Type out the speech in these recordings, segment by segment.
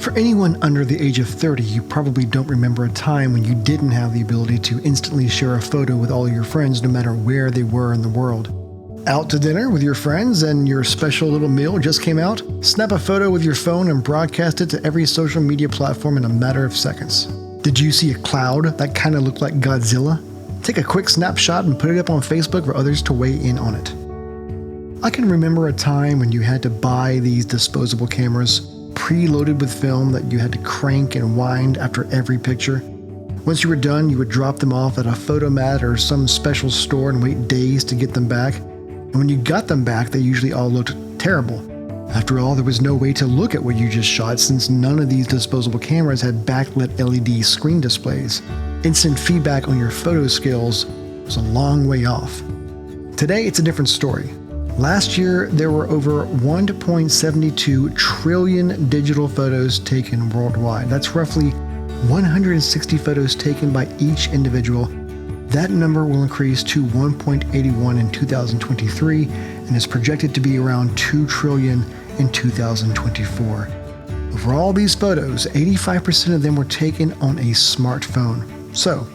For anyone under the age of 30, you probably don't remember a time when you didn't have the ability to instantly share a photo with all your friends no matter where they were in the world. Out to dinner with your friends and your special little meal just came out? Snap a photo with your phone and broadcast it to every social media platform in a matter of seconds. Did you see a cloud that kind of looked like Godzilla? Take a quick snapshot and put it up on Facebook for others to weigh in on it. I can remember a time when you had to buy these disposable cameras, preloaded with film that you had to crank and wind after every picture. Once you were done, you would drop them off at a photomat or some special store and wait days to get them back. And when you got them back, they usually all looked terrible. After all, there was no way to look at what you just shot since none of these disposable cameras had backlit LED screen displays. Instant feedback on your photo skills was a long way off. Today, it's a different story. Last year, there were over 1.72 trillion digital photos taken worldwide. That's roughly 160 photos taken by each individual. That number will increase to 1.81 in 2023 and is projected to be around 2 trillion in 2024. Over all these photos, 85% of them were taken on a smartphone. So,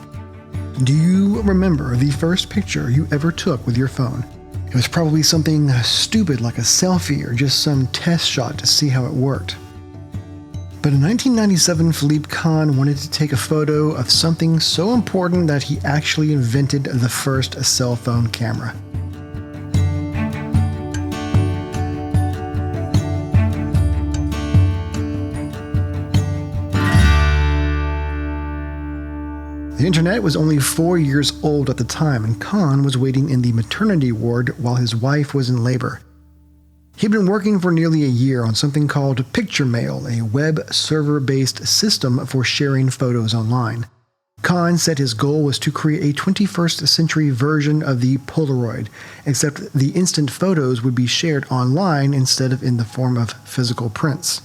do you remember the first picture you ever took with your phone? It was probably something stupid like a selfie or just some test shot to see how it worked. But in 1997, Philippe Kahn wanted to take a photo of something so important that he actually invented the first cell phone camera. The internet was only 4 years old at the time, and Kahn was waiting in the maternity ward while his wife was in labor. He'd been working for nearly a year on something called Picture Mail, a web server-based system for sharing photos online. Kahn said his goal was to create a 21st century version of the Polaroid, except the instant photos would be shared online instead of in the form of physical prints.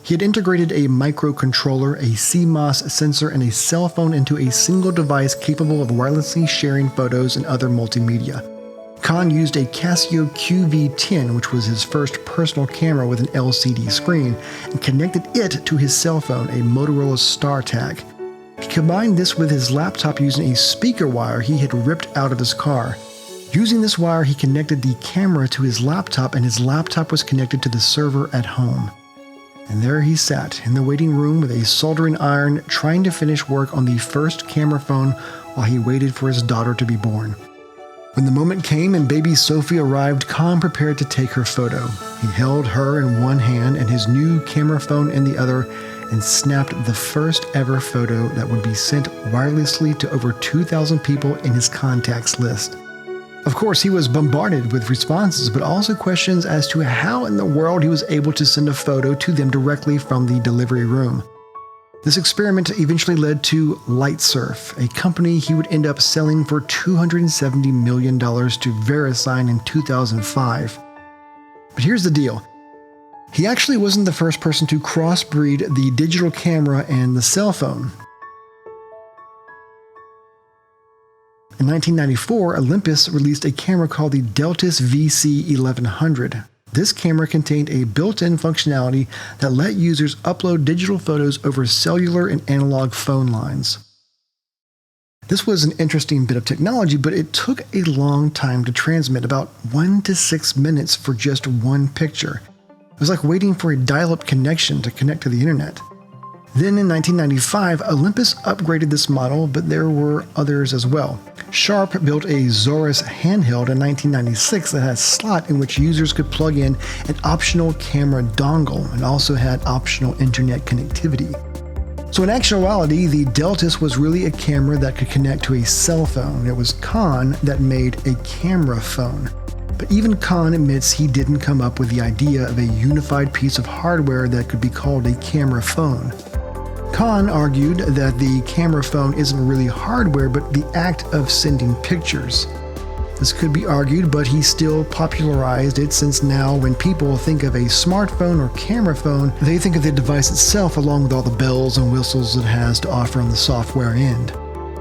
He had integrated a microcontroller, a CMOS sensor, and a cell phone into a single device capable of wirelessly sharing photos and other multimedia. Kahn used a Casio QV10, which was his first personal camera with an LCD screen, and connected it to his cell phone, a Motorola StarTAC. He combined this with his laptop using a speaker wire he had ripped out of his car. Using this wire, he connected the camera to his laptop, and his laptop was connected to the server at home. And there he sat in the waiting room with a soldering iron, trying to finish work on the first camera phone while he waited for his daughter to be born. When the moment came and baby Sophie arrived, Kahn prepared to take her photo. He held her in one hand and his new camera phone in the other and snapped the first ever photo that would be sent wirelessly to over 2,000 people in his contacts list. Of course, he was bombarded with responses, but also questions as to how in the world he was able to send a photo to them directly from the delivery room. This experiment eventually led to Lightsurf, a company he would end up selling for $270 million to VeriSign in 2005. But here's the deal. He actually wasn't the first person to crossbreed the digital camera and the cell phone. In 1994, Olympus released a camera called the Deltus VC1100. This camera contained a built-in functionality that let users upload digital photos over cellular and analog phone lines. This was an interesting bit of technology, but it took a long time to transmit, about 1 to 6 minutes for just one picture. It was like waiting for a dial-up connection to connect to the internet. Then in 1995, Olympus upgraded this model, but there were others as well. Sharp built a Zorus handheld in 1996 that had a slot in which users could plug in an optional camera dongle and also had optional internet connectivity. So in actuality, the Deltus was really a camera that could connect to a cell phone. It was Kahn that made a camera phone. But even Kahn admits he didn't come up with the idea of a unified piece of hardware that could be called a camera phone. Kahn argued that the camera phone isn't really hardware, but the act of sending pictures. This could be argued, but he still popularized it since now when people think of a smartphone or camera phone, they think of the device itself along with all the bells and whistles it has to offer on the software end.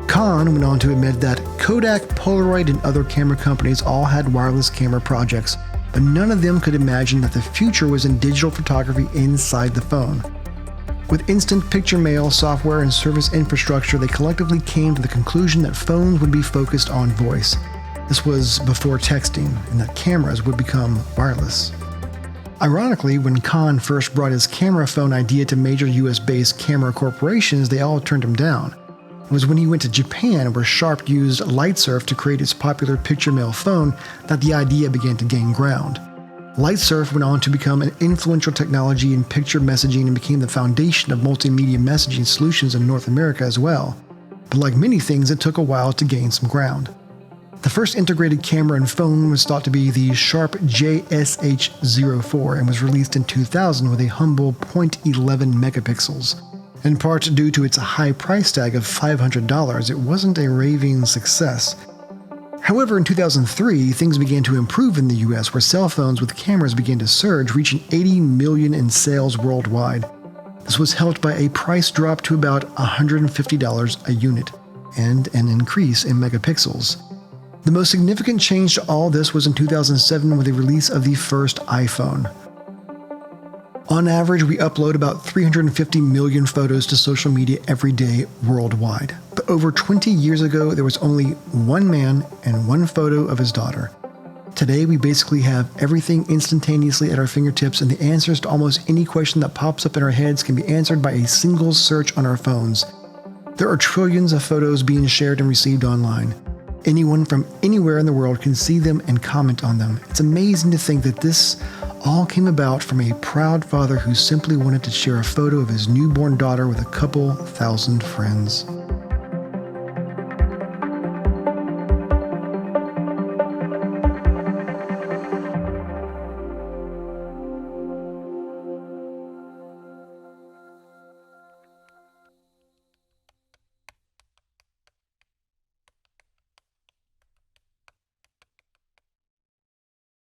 Kahn went on to admit that Kodak, Polaroid, and other camera companies all had wireless camera projects, but none of them could imagine that the future was in digital photography inside the phone. With instant picture mail, software, and service infrastructure, they collectively came to the conclusion that phones would be focused on voice. This was before texting, and that cameras would become wireless. Ironically, when Kahn first brought his camera phone idea to major US-based camera corporations, they all turned him down. It was when he went to Japan, where Sharp used LightSurf to create its popular picture mail phone, that the idea began to gain ground. LightSurf went on to become an influential technology in picture messaging and became the foundation of multimedia messaging solutions in North America as well. But like many things, it took a while to gain some ground. The first integrated camera and phone was thought to be the Sharp JSH04 and was released in 2000 with a humble 0.11 megapixels. In part due to its high price tag of $500, it wasn't a raving success. However, in 2003, things began to improve in the US, where cell phones with cameras began to surge, reaching 80 million in sales worldwide. This was helped by a price drop to about $150 a unit, and an increase in megapixels. The most significant change to all this was in 2007 with the release of the first iPhone. On average, we upload about 350 million photos to social media every day worldwide. But over 20 years ago, there was only one man and one photo of his daughter. Today, we basically have everything instantaneously at our fingertips, and the answers to almost any question that pops up in our heads can be answered by a single search on our phones. There are trillions of photos being shared and received online. Anyone from anywhere in the world can see them and comment on them. It's amazing to think that this all came about from a proud father who simply wanted to share a photo of his newborn daughter with a couple thousand friends.